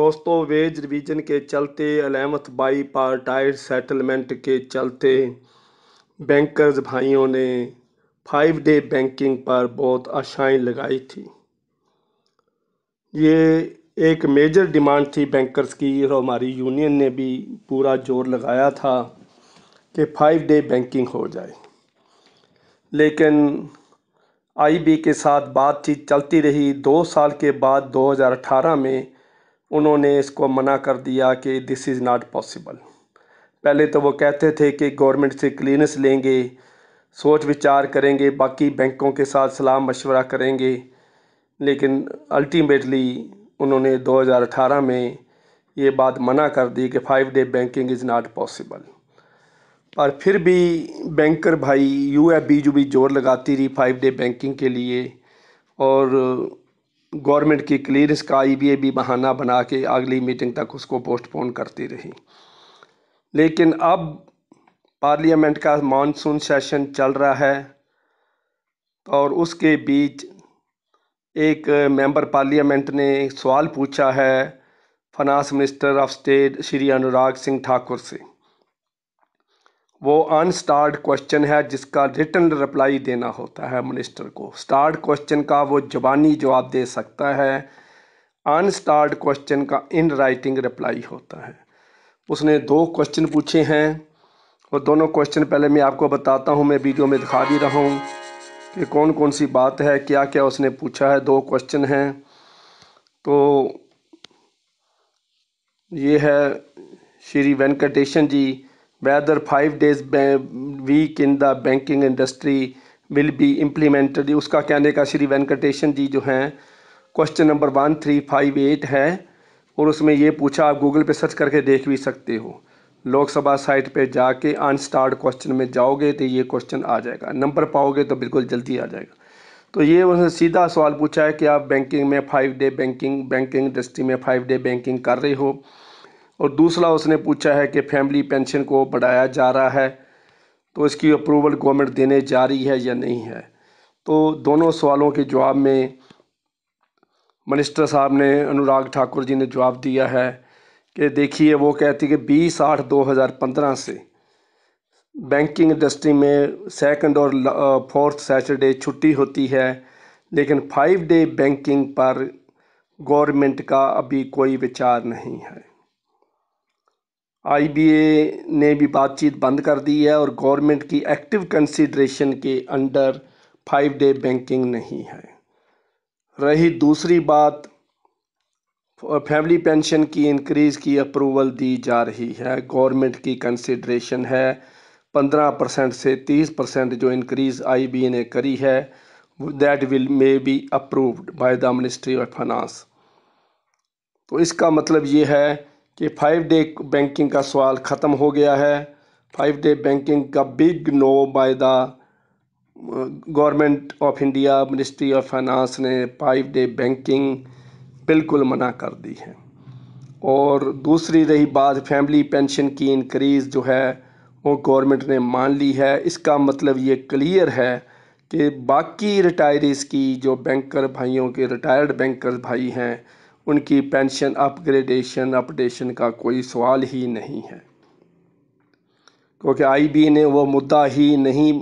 दोस्तों, veg revision के चलते 11th बाई पार्टाइड सेटलमेंट के चलते बैंकर्स भाइयों ने 5 डे बैंकिंग पर बहुत आशाएं लगाई थी। ये एक मेजर डिमांड थी बैंकर्स की और हमारी यूनियन ने भी पूरा जोर लगाया था कि 5 डे बैंकिंग हो जाए। लेकिन आईबी के साथ बातचीत चलती रही। 2 साल के बाद 2018 में उन्होंने इसको मना कर दिया कि दिस इज़ नॉट पॉसिबल। पहले तो वो कहते थे कि गवर्नमेंट से क्लीयरेंस लेंगे, सोच विचार करेंगे, बाकी बैंकों के साथ सलाह मशवरा करेंगे, लेकिन अल्टीमेटली उन्होंने 2018 में ये बात मना कर दी कि 5 day banking is not possible. और फिर भी बैंकर भाई यूएफबी जो भी जोर लगाती रही 5 डे बैंकिंग के लिए, और गवर्नमेंट की क्लियरेंस का आईबीए भी बहाना बना के अगली मीटिंग तक उसको पोस्टपोन करती रही। लेकिन अब पार्लियामेंट का मानसून सेशन चल रहा है और उसके बीच एक मेंबर पार्लियामेंट ने सवाल पूछा है finance minister of state Shri Anurag Singh Thakur से। वो अनस्टार्ड क्वेश्चन है जिसका रिटन रिप्लाई देना होता है मिनिस्टर को। स्टार्ड क्वेश्चन का वो ज़बानी जवाब दे सकता है, अनस्टार्ड क्वेश्चन का इन राइटिंग रिप्लाई होता है। उसने 2 क्वेश्चन पूछे हैं और दोनों क्वेश्चन पहले मैं आपको बताता हूँ, मैं वीडियो में दिखा भी रहा हूँ कि कौन कौन सी बात है, क्या क्या उसने पूछा है। 2 क्वेश्चन हैं। तो ये है श्री वेंकटेशन जी, whether 5 days week in the banking industry will be implemented। उसका कहने का श्री वेंकटेशन जी जो हैं क्वेश्चन नंबर 1358 है और उसमें ये पूछा, आप गूगल पे सर्च करके देख भी सकते हो। लोकसभा साइट पे जाके अनस्टार्ड क्वेश्चन में जाओगे तो ये क्वेश्चन आ जाएगा, नंबर पाओगे तो बिल्कुल जल्दी आ जाएगा। तो ये उन्होंने सीधा सवाल पूछा है कि आप बैंकिंग में 5 डे बैंकिंग इंडस्ट्री में 5 डे बैंकिंग कर रहे हो। और दूसरा उसने पूछा है कि फैमिली पेंशन को बढ़ाया जा रहा है तो इसकी अप्रूवल गवर्नमेंट देने जा रही है या नहीं है। तो दोनों सवालों के जवाब में मिनिस्टर साहब ने, अनुराग ठाकुर जी ने जवाब दिया है कि देखिए, वो कहती कि 20/8/2015 से बैंकिंग इंडस्ट्री में 2nd और 4th सैटरडे छुट्टी होती है, लेकिन 5 डे बैंकिंग पर गवर्नमेंट का अभी कोई विचार नहीं है। आईबीए ने भी बातचीत बंद कर दी है और गवर्नमेंट की एक्टिव कंसीडरेशन के अंडर 5 डे बैंकिंग नहीं है। रही दूसरी बात, फैमिली पेंशन की इंक्रीज़ की अप्रूवल दी जा रही है। गवर्नमेंट की कंसीडरेशन है 15% से 30% जो इंक्रीज़ आईबीए ने करी है, that will may be approved by the ministry of finance. तो इसका मतलब ये है कि 5 डे बैंकिंग का सवाल ख़त्म हो गया है। 5 डे बैंकिंग का big no by the government of India, ministry of finance ने 5 डे बैंकिंग बिल्कुल मना कर दी है। और दूसरी रही बात, फैमिली पेंशन की इंक्रीज़ जो है वो गवर्नमेंट ने मान ली है। इसका मतलब ये क्लियर है कि बाकी रिटायरीज़ की, जो बैंकर भाइयों के रिटायर्ड बैंकर भाई हैं, उनकी पेंशन अपडेशन का कोई सवाल ही नहीं है, क्योंकि आईबी ने वो मुद्दा ही नहीं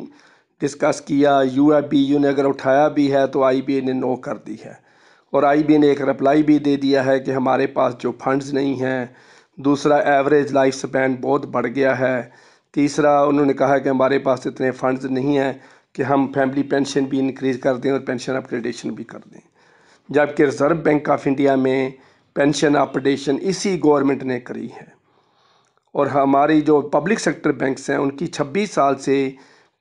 डिस्कस किया। यूएफबीयू ने अगर उठाया भी है तो आईबी ने नो कर दी है। और आईबी ने एक रिप्लाई भी दे दिया है कि हमारे पास जो फंड्स नहीं हैं। दूसरा, एवरेज लाइफ स्पैन बहुत बढ़ गया है। तीसरा, उन्होंने कहा कि हमारे पास इतने फंड्स नहीं हैं कि हम फैमिली पेंशन भी इंक्रीज़ कर दें और पेंशन अपग्रेडेशन भी कर दें। जबकि रिज़र्व बैंक ऑफ इंडिया में पेंशन अपडेशन इसी गवर्नमेंट ने करी है। और हमारी जो पब्लिक सेक्टर बैंक्स हैं उनकी 26 साल से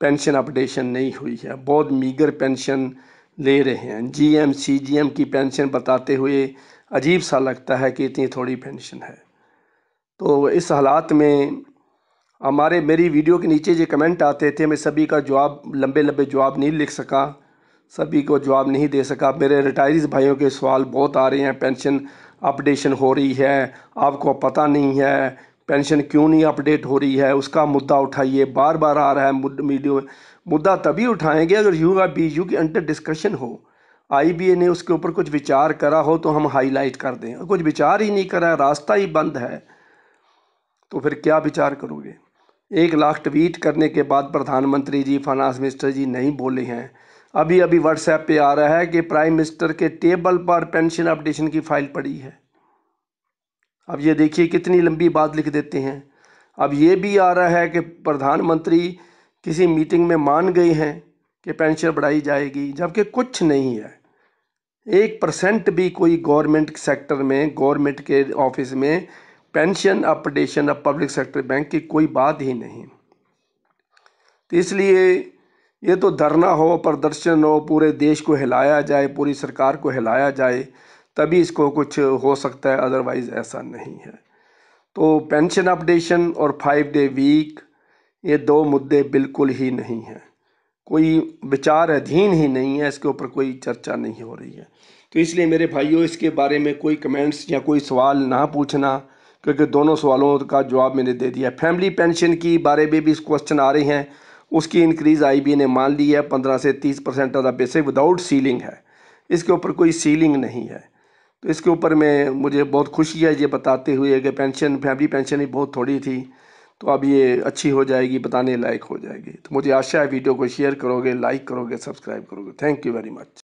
पेंशन अपडेशन नहीं हुई है, बहुत मीगर पेंशन ले रहे हैं। जीएम सीजीएम की पेंशन बताते हुए अजीब सा लगता है कि इतनी थोड़ी पेंशन है। तो इस हालात में मेरी वीडियो के नीचे जो कमेंट आते थे, मैं सभी का जवाब, लंबे लंबे जवाब नहीं लिख सका, सभी को जवाब नहीं दे सका। मेरे रिटायरीज भाइयों के सवाल बहुत आ रहे हैं, पेंशन अपडेशन हो रही है, आपको पता नहीं है, पेंशन क्यों नहीं अपडेट हो रही है, उसका मुद्दा उठाइए, बार बार आ रहा है वीडियो में। मुद्दा तभी उठाएंगे अगर यूएफबीयू के अंडर डिस्कशन हो। IBA ने उसके ऊपर कुछ विचार करा हो तो हम हाईलाइट कर दें, कुछ विचार ही नहीं करा, रास्ता ही बंद है, तो फिर क्या विचार करोगे। 1 लाख ट्वीट करने के बाद प्रधानमंत्री जी, फाइनेंस मिनिस्टर जी नहीं बोले हैं। अभी अभी व्हाट्सएप पे आ रहा है कि प्राइम मिनिस्टर के टेबल पर पेंशन अपडेशन की फाइल पड़ी है। अब ये देखिए कितनी लंबी बात लिख देते हैं। अब ये भी आ रहा है कि प्रधानमंत्री किसी मीटिंग में मान गए हैं कि पेंशन बढ़ाई जाएगी, जबकि कुछ नहीं है। 1% भी कोई गवर्नमेंट सेक्टर में, गवर्नमेंट के ऑफिस में pension updation of public sector bank की कोई बात ही नहीं। तो इसलिए ये तो धरना हो, प्रदर्शन हो, पूरे देश को हिलाया जाए, पूरी सरकार को हिलाया जाए, तभी इसको कुछ हो सकता है, अदरवाइज ऐसा नहीं है। तो पेंशन अपडेशन और 5 डे वीक, ये 2 मुद्दे बिल्कुल ही नहीं हैं, कोई विचार अधीन ही नहीं है, इसके ऊपर कोई चर्चा नहीं हो रही है। तो इसलिए मेरे भाइयों, इसके बारे में कोई कमेंट्स या कोई सवाल ना पूछना, क्योंकि दोनों सवालों का जवाब मैंने दे दिया। फैमिली पेंशन की बारे में भी क्वेश्चन आ रहे हैं, उसकी इंक्रीज़ IBA ने मान ली है, 15 से 30% of the basic without ceiling है, इसके ऊपर कोई सीलिंग नहीं है। तो इसके ऊपर मुझे बहुत खुशी है ये बताते हुए कि पेंशन, फैमिली पेंशन ही बहुत थोड़ी थी, तो अब ये अच्छी हो जाएगी, बताने लायक हो जाएगी। तो मुझे आशा है वीडियो को शेयर करोगे, लाइक करोगे, सब्सक्राइब करोगे। Thank you very much.